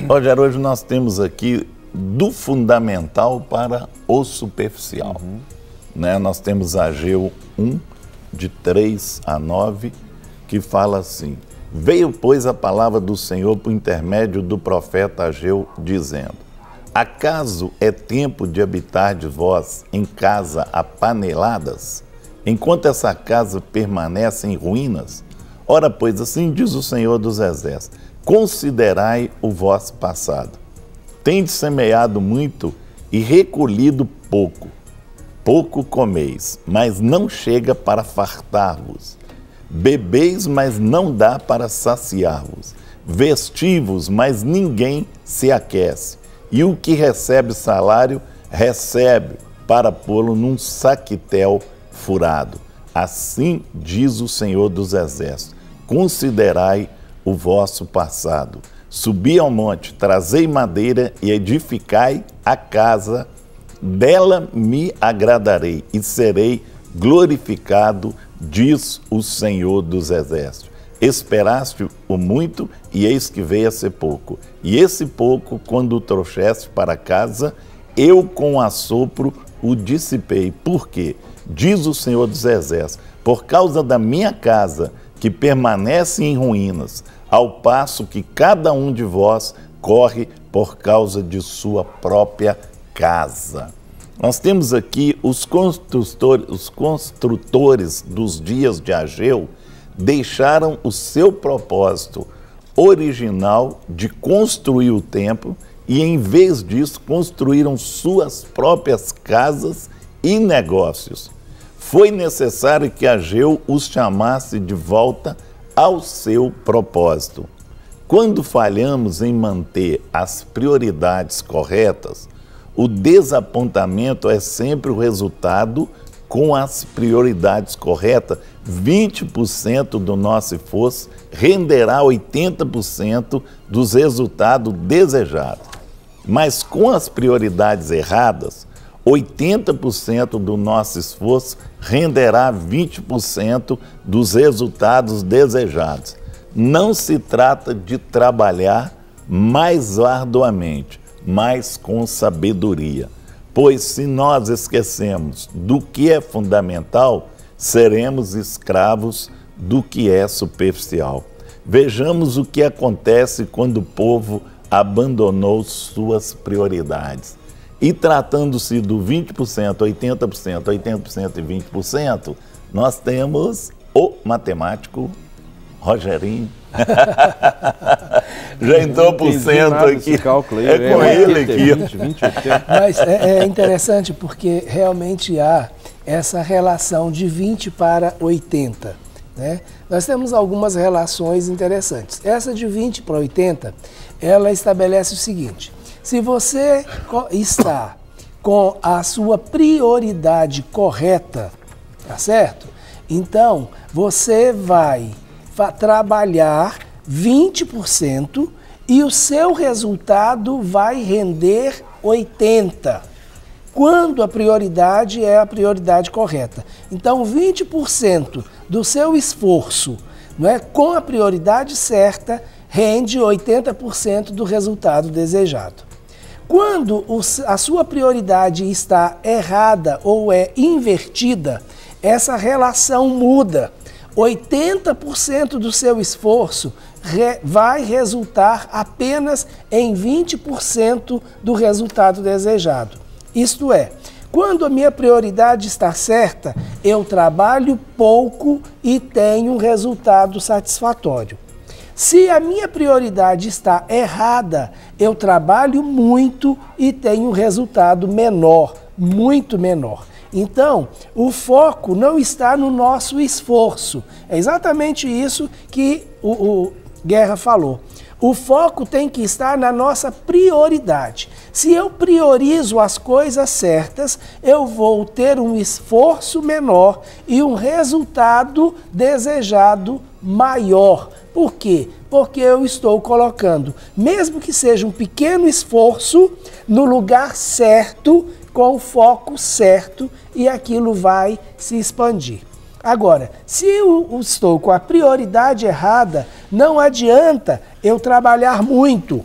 Rogério, hoje nós temos aqui do fundamental para o superficial. Né? Nós temos Ageu 1, de 3 a 9, que fala assim: veio, pois, a palavra do Senhor por intermédio do profeta Ageu, dizendo: acaso é tempo de habitar de vós em casa apaneladas, enquanto essa casa permanece em ruínas? Ora, pois, assim diz o Senhor dos Exércitos: considerai o vosso passado. Tendes semeado muito e recolhido pouco. Pouco comeis, mas não chega para fartar-vos. Bebeis, mas não dá para saciar-vos. Vestivos, mas ninguém se aquece. E o que recebe salário, recebe para pô-lo num saquitel furado. Assim diz o Senhor dos Exércitos: considerai o vosso passado. Subi ao monte, trazei madeira e edificai a casa, dela me agradarei e serei glorificado, diz o Senhor dos Exércitos. Esperaste o muito, e eis que veio a ser pouco. E esse pouco, quando o trouxeste para casa, eu com assopro o dissipei. Por quê? Diz o Senhor dos Exércitos: por causa da minha casa, que permanece em ruínas, ao passo que cada um de vós corre por causa de sua própria casa. Nós temos aqui os construtores dos dias de Ageu deixaram o seu propósito original de construir o templo e, em vez disso, construíram suas próprias casas e negócios. Foi necessário que Ageu os chamasse de volta ao seu propósito. Quando falhamos em manter as prioridades corretas, o desapontamento é sempre o resultado. Com as prioridades corretas, 20% do nosso esforço renderá 80% dos resultados desejados. Mas com as prioridades erradas, 80% do nosso esforço renderá 20% dos resultados desejados. Não se trata de trabalhar mais arduamente, mas com sabedoria. Pois se nós esquecemos do que é fundamental, seremos escravos do que é superficial. Vejamos o que acontece quando o povo abandonou suas prioridades. E tratando-se do 20%, 80%, 80% e 20%, nós temos o matemático Rogerinho. Já entrou por cento aqui. É com ele aqui. 20, mas é interessante porque realmente há essa relação de 20 para 80. Né? Nós temos algumas relações interessantes. Essa de 20 para 80, ela estabelece o seguinte: se você está com a sua prioridade correta, tá certo? Então, você vai trabalhar 20% e o seu resultado vai render 80%, quando a prioridade é a prioridade correta. Então, 20% do seu esforço, não é, com a prioridade certa, rende 80% do resultado desejado. Quando a sua prioridade está errada ou é invertida, essa relação muda. 80% do seu esforço vai resultar apenas em 20% do resultado desejado. Isto é, quando a minha prioridade está certa, eu trabalho pouco e tenho um resultado satisfatório. Se a minha prioridade está errada, eu trabalho muito e tenho um resultado menor, muito menor. Então, o foco não está no nosso esforço. É exatamente isso que o Guerra falou. O foco tem que estar na nossa prioridade. Se eu priorizo as coisas certas, eu vou ter um esforço menor e um resultado desejado maior. Por quê? Porque eu estou colocando, mesmo que seja um pequeno esforço, no lugar certo, com o foco certo, e aquilo vai se expandir. Agora, se eu estou com a prioridade errada, não adianta eu trabalhar muito,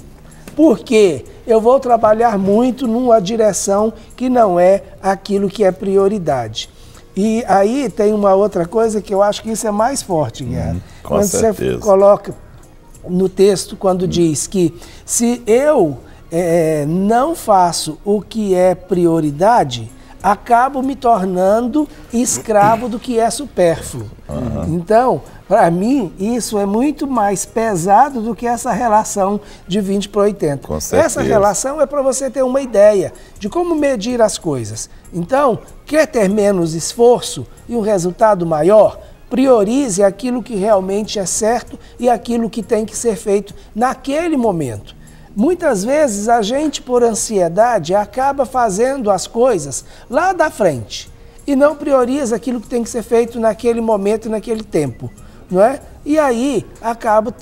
Porque eu vou trabalhar muito numa direção que não é aquilo que é prioridade. E aí tem uma outra coisa que eu acho que isso é mais forte, Guerra. Com certeza. Você coloca no texto, quando diz que se eu não faço o que é prioridade, acabo me tornando escravo do que é supérfluo. Então, para mim, isso é muito mais pesado do que essa relação de 20 para 80. Com certeza. Essa relação é para você ter uma ideia de como medir as coisas. Então, quer ter menos esforço e um resultado maior? Priorize aquilo que realmente é certo e aquilo que tem que ser feito naquele momento. Muitas vezes a gente, por ansiedade, acaba fazendo as coisas lá da frente e não prioriza aquilo que tem que ser feito naquele momento e naquele tempo, não é? E aí acaba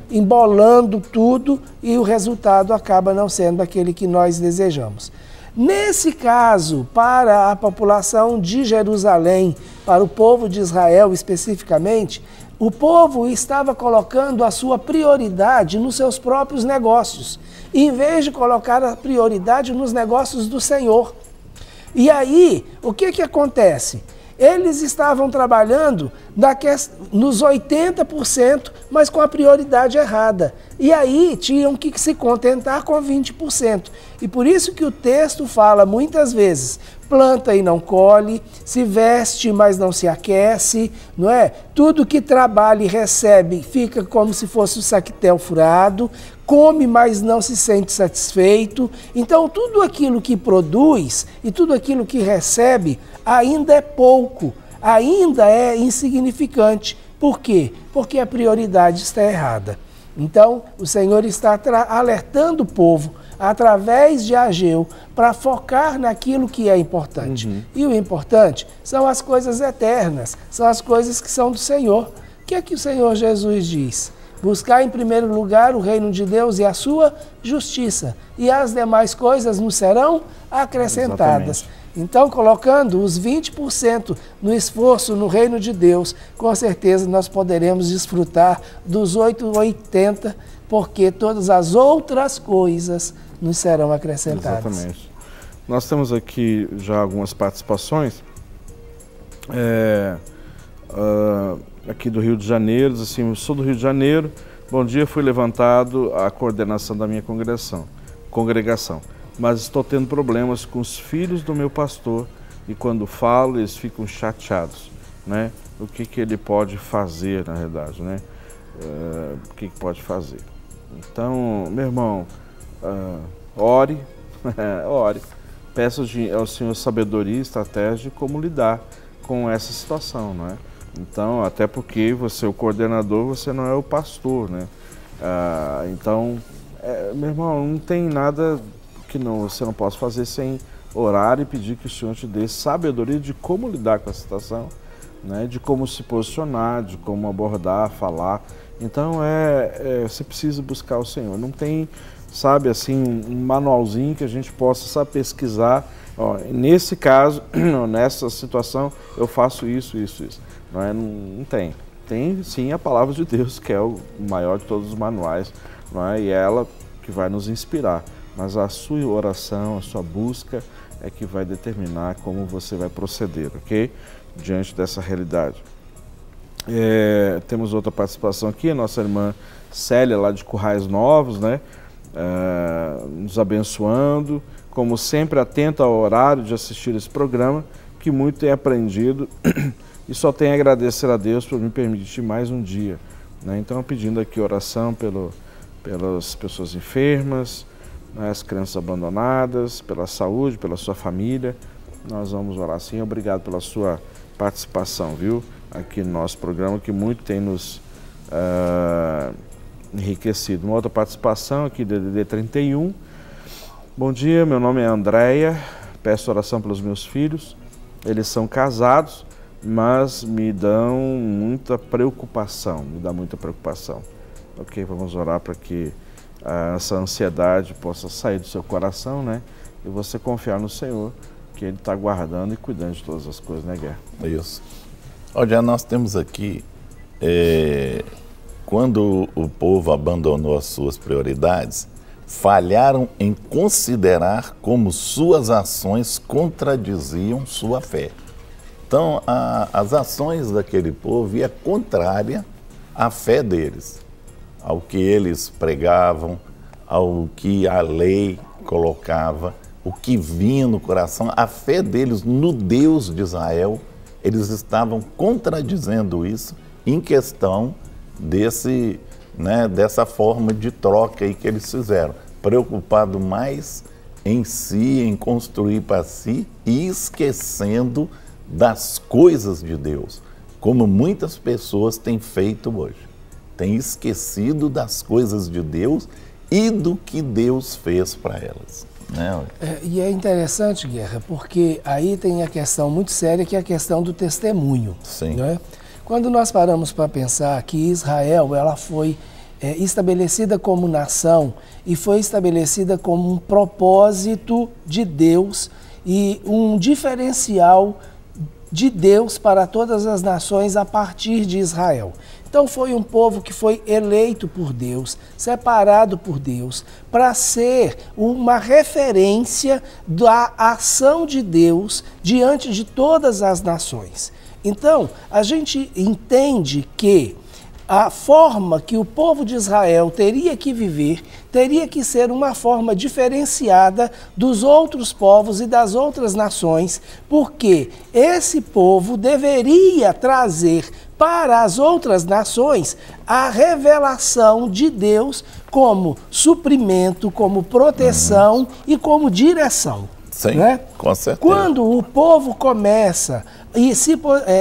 embolando tudo e o resultado acaba não sendo aquele que nós desejamos. Nesse caso, para a população de Jerusalém, para o povo de Israel especificamente, o povo estava colocando a sua prioridade nos seus próprios negócios, em vez de colocar a prioridade nos negócios do Senhor. E aí, o que acontece? Eles estavam trabalhando nos 80%, mas com a prioridade errada. E aí tinham que se contentar com 20%. E por isso que o texto fala muitas vezes, planta e não colhe, se veste, mas não se aquece, não é? Tudo que trabalha e recebe fica como se fosse o saquetel furado, come, mas não se sente satisfeito. Então, tudo aquilo que produz e tudo aquilo que recebe ainda é pouco, ainda é insignificante. Por quê? Porque a prioridade está errada. Então, o Senhor está alertando o povo, através de Ageu, para focar naquilo que é importante. E o importante são as coisas eternas, são as coisas que são do Senhor. O que é que o Senhor Jesus diz? Buscar em primeiro lugar o reino de Deus e a sua justiça, e as demais coisas nos serão acrescentadas. Exatamente. Então, colocando os 20% no esforço no reino de Deus, com certeza nós poderemos desfrutar dos 8,80, porque todas as outras coisas nos serão acrescentadas. Exatamente. Nós temos aqui já algumas participações. Aqui do Rio de Janeiro, diz assim, eu sou do Rio de Janeiro, bom dia, fui levantado à coordenação da minha congregação, mas estou tendo problemas com os filhos do meu pastor e quando falo eles ficam chateados, né? O que ele pode fazer, na verdade, né? O que pode fazer? Então, meu irmão, ore, ore, peça ao Senhor sabedoria e estratégia de como lidar com essa situação, não é? Então, até porque você é o coordenador, você não é o pastor, né? Então, meu irmão, não tem nada que você não possa fazer sem orar e pedir que o Senhor te dê sabedoria de como lidar com a situação, né? De como se posicionar, de como abordar, falar. Então, você precisa buscar o Senhor. Não tem, sabe, assim, um manualzinho que a gente possa só pesquisar. Ó, nesse caso, nessa situação, eu faço isso. Não tem. Tem sim a palavra de Deus, que é o maior de todos os manuais, não é? E é ela que vai nos inspirar. Mas a sua oração, a sua busca é que vai determinar como você vai proceder, ok? Diante dessa realidade. Temos outra participação aqui, a nossa irmã Célia, lá de Currais Novos, né? Nos abençoando, como sempre atenta ao horário de assistir esse programa, que muito tem aprendido e só tenho a agradecer a Deus por me permitir mais um dia, né? Então, pedindo aqui oração pelas pessoas enfermas, né, as crianças abandonadas, pela saúde, pela sua família. Nós vamos orar sim. Obrigado pela sua participação, viu? Aqui no nosso programa, que muito tem nos enriquecido. Uma outra participação aqui, DDD 31. Bom dia, meu nome é Andréia, peço oração pelos meus filhos. Eles são casados, mas me dão muita preocupação, Ok, vamos orar para que essa ansiedade possa sair do seu coração, né? E você confiar no Senhor, que Ele está guardando e cuidando de todas as coisas, né, Guerra? Isso. Olha, nós temos aqui, quando o povo abandonou as suas prioridades, falharam em considerar como suas ações contradiziam sua fé. Então, as ações daquele povo iam contrária à fé deles, ao que eles pregavam, ao que a lei colocava, o que vinha no coração, a fé deles no Deus de Israel, eles estavam contradizendo isso em questão dessa forma de troca aí que eles fizeram, preocupado mais em si, em construir para si e esquecendo das coisas de Deus, como muitas pessoas têm feito hoje. Têm esquecido das coisas de Deus e do que Deus fez para elas. Né? E é interessante, Guerra, porque aí tem a questão muito séria, que é a questão do testemunho. Sim. Né? Quando nós paramos para pensar que Israel ela foi estabelecida como nação e foi estabelecida como um propósito de Deus e um diferencial de Deus para todas as nações a partir de Israel. Então foi um povo que foi eleito por Deus, separado por Deus, para ser uma referência da ação de Deus diante de todas as nações. Então, a gente entende que a forma que o povo de Israel teria que viver teria que ser uma forma diferenciada dos outros povos e das outras nações, porque esse povo deveria trazer para as outras nações a revelação de Deus como suprimento, como proteção e como direção. Sim, né? Com certeza. Quando o povo começa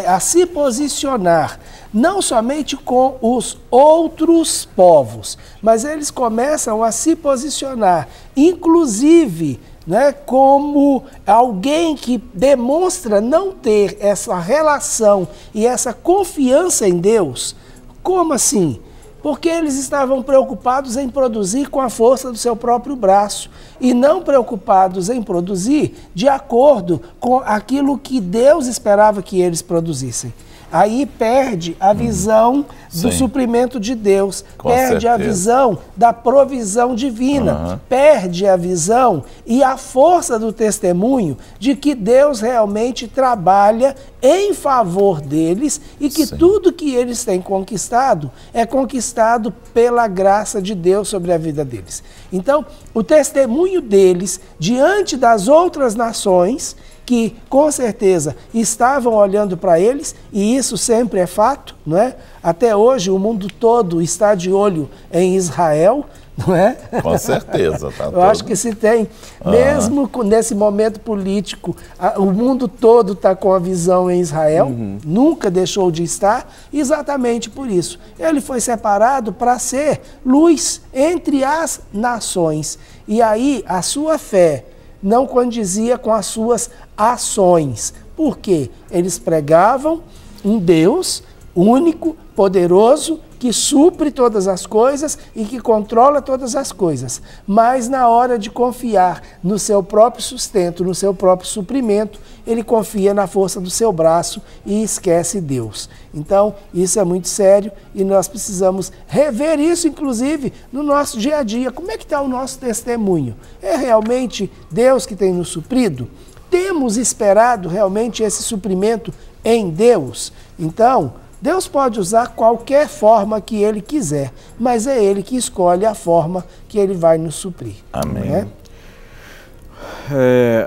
a se posicionar não somente com os outros povos, mas eles começam a se posicionar, inclusive, né, como alguém que demonstra não ter essa relação e essa confiança em Deus. Como assim? Porque eles estavam preocupados em produzir com a força do seu próprio braço e não preocupados em produzir de acordo com aquilo que Deus esperava que eles produzissem. Aí perde a visão do suprimento de Deus, perde a visão da provisão divina, perde a visão e a força do testemunho de que Deus realmente trabalha em favor deles e que tudo que eles têm conquistado é conquistado pela graça de Deus sobre a vida deles. Então, o testemunho deles diante das outras nações, que com certeza estavam olhando para eles, e isso sempre é fato, não é? Até hoje o mundo todo está de olho em Israel, não é? Com certeza. Tá Eu acho que se tem, mesmo nesse momento político, o mundo todo está com a visão em Israel, nunca deixou de estar, exatamente por isso. Ele foi separado para ser luz entre as nações, e aí a sua fé não condizia com as suas ações. Por quê? Eles pregavam um Deus único, poderoso, que supre todas as coisas e que controla todas as coisas. Mas na hora de confiar no seu próprio sustento, no seu próprio suprimento, ele confia na força do seu braço e esquece Deus. Então, isso é muito sério e nós precisamos rever isso, inclusive, no nosso dia a dia. Como é que está o nosso testemunho? É realmente Deus que tem nos suprido? Temos esperado realmente esse suprimento em Deus? Então, Deus pode usar qualquer forma que Ele quiser, mas é Ele que escolhe a forma que Ele vai nos suprir. Amém.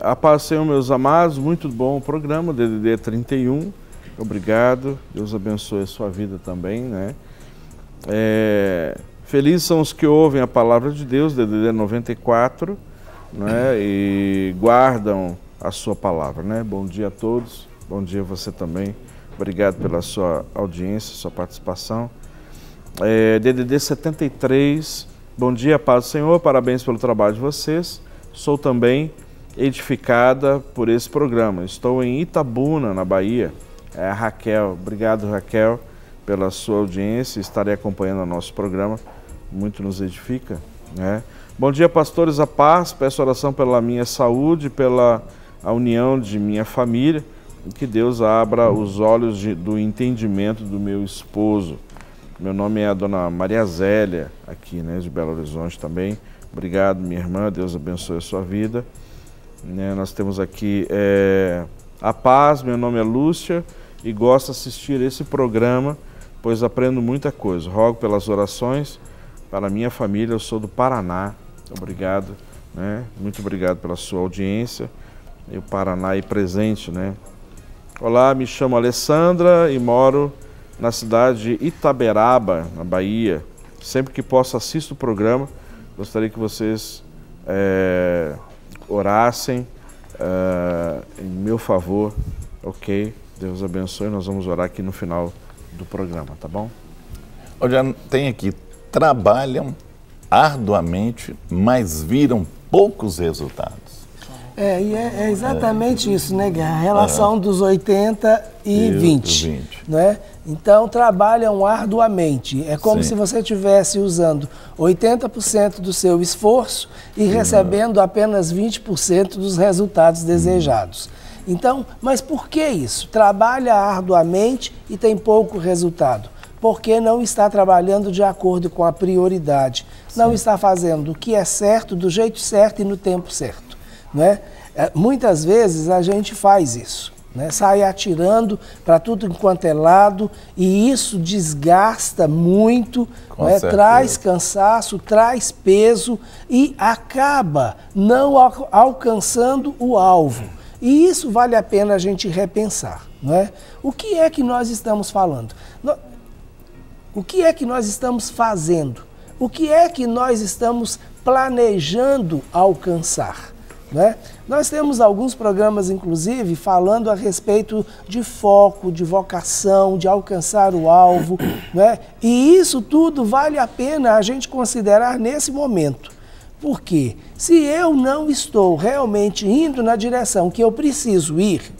A paz, Senhor, meus amados, muito bom o programa, DDD 31, obrigado, Deus abençoe a sua vida também, né? Felizes são os que ouvem a palavra de Deus, DDD 94, né? E guardam a sua palavra, né? Bom dia a todos, bom dia a você também. Obrigado pela sua audiência, sua participação. DDD 73, bom dia, paz do Senhor, parabéns pelo trabalho de vocês. Sou também edificada por esse programa. Estou em Itabuna, na Bahia. É a Raquel. Obrigado, Raquel, pela sua audiência. Estarei acompanhando o nosso programa. Muito nos edifica, né? Bom dia, pastores, a paz. Peço oração pela minha saúde, pela a união de minha família. Que Deus abra os olhos do entendimento do meu esposo. Meu nome é a dona Maria Zélia, aqui, né, de Belo Horizonte também. Obrigado, minha irmã, Deus abençoe a sua vida. Nós temos aqui a paz, meu nome é Lúcia e gosto de assistir esse programa, pois aprendo muita coisa. Rogo pelas orações para a minha família, eu sou do Paraná. Obrigado, muito obrigado pela sua audiência. E o Paraná aí presente, Olá, me chamo Alessandra e moro na cidade de Itaberaba, na Bahia. Sempre que posso assisto o programa. Gostaria que vocês orassem em meu favor, ok? Deus abençoe, nós vamos orar aqui no final do programa, tá bom? Olha, tem aqui, trabalham arduamente, mas viram poucos resultados. E é exatamente isso, né, Guerra? A relação dos 80 e 20, não é? Então, trabalham arduamente. É como se você estivesse usando 80% do seu esforço e recebendo apenas 20% dos resultados desejados. Então, mas por que isso? Trabalha arduamente e tem pouco resultado. Porque não está trabalhando de acordo com a prioridade. Não está fazendo o que é certo, do jeito certo e no tempo certo. Muitas vezes a gente faz isso, sai atirando para tudo enquanto é lado e isso desgasta muito, traz cansaço, traz peso e acaba não alcançando o alvo. E isso vale a pena a gente repensar. O que é que nós estamos falando? O que é que nós estamos fazendo? O que é que nós estamos planejando alcançar? Nós temos alguns programas, inclusive, falando a respeito de foco, de vocação, de alcançar o alvo. E isso tudo vale a pena a gente considerar nesse momento. Porque se eu não estou realmente indo na direção que eu preciso ir,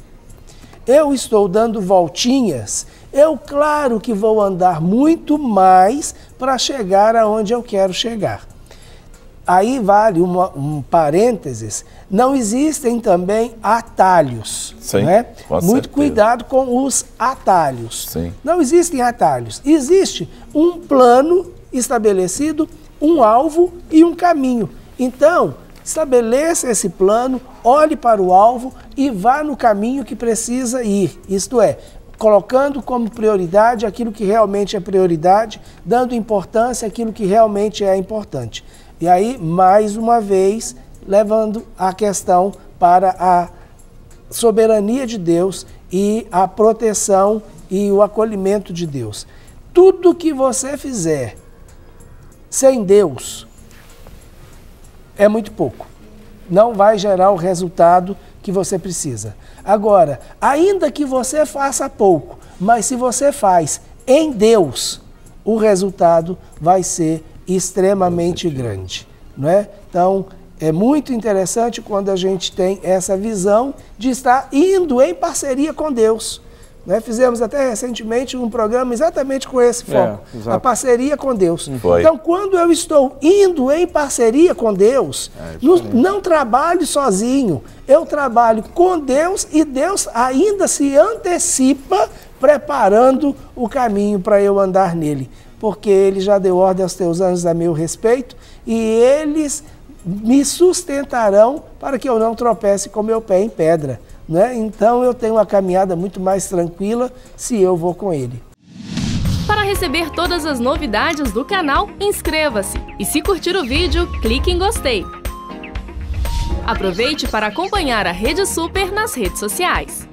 eu estou dando voltinhas, claro que vou andar muito mais para chegar aonde eu quero chegar. Aí vale um parênteses, não existem também atalhos. Sim, muito cuidado com os atalhos. Sim. Não existem atalhos. Existe um plano estabelecido, um alvo e um caminho. Então, estabeleça esse plano, olhe para o alvo e vá no caminho que precisa ir. Isto é, colocando como prioridade aquilo que realmente é prioridade, dando importância àquilo que realmente é importante. E aí, mais uma vez, levando a questão para a soberania de Deus e a proteção e o acolhimento de Deus. Tudo que você fizer sem Deus é muito pouco. Não vai gerar o resultado que você precisa. Agora, ainda que você faça pouco, mas se você faz em Deus, o resultado vai ser extremamente grande, Então, é muito interessante quando a gente tem essa visão de estar indo em parceria com Deus. Fizemos até recentemente um programa exatamente com esse foco, a parceria com Deus. Então, quando eu estou indo em parceria com Deus, não trabalho sozinho, eu trabalho com Deus e Deus ainda se antecipa preparando o caminho para eu andar nele. Porque Ele já deu ordem aos teus anjos a meu respeito e eles me sustentarão para que eu não tropece com meu pé em pedra. Então eu tenho uma caminhada muito mais tranquila se eu vou com Ele. Para receber todas as novidades do canal, inscreva-se e se curtir o vídeo, clique em gostei. Aproveite para acompanhar a Rede Super nas redes sociais.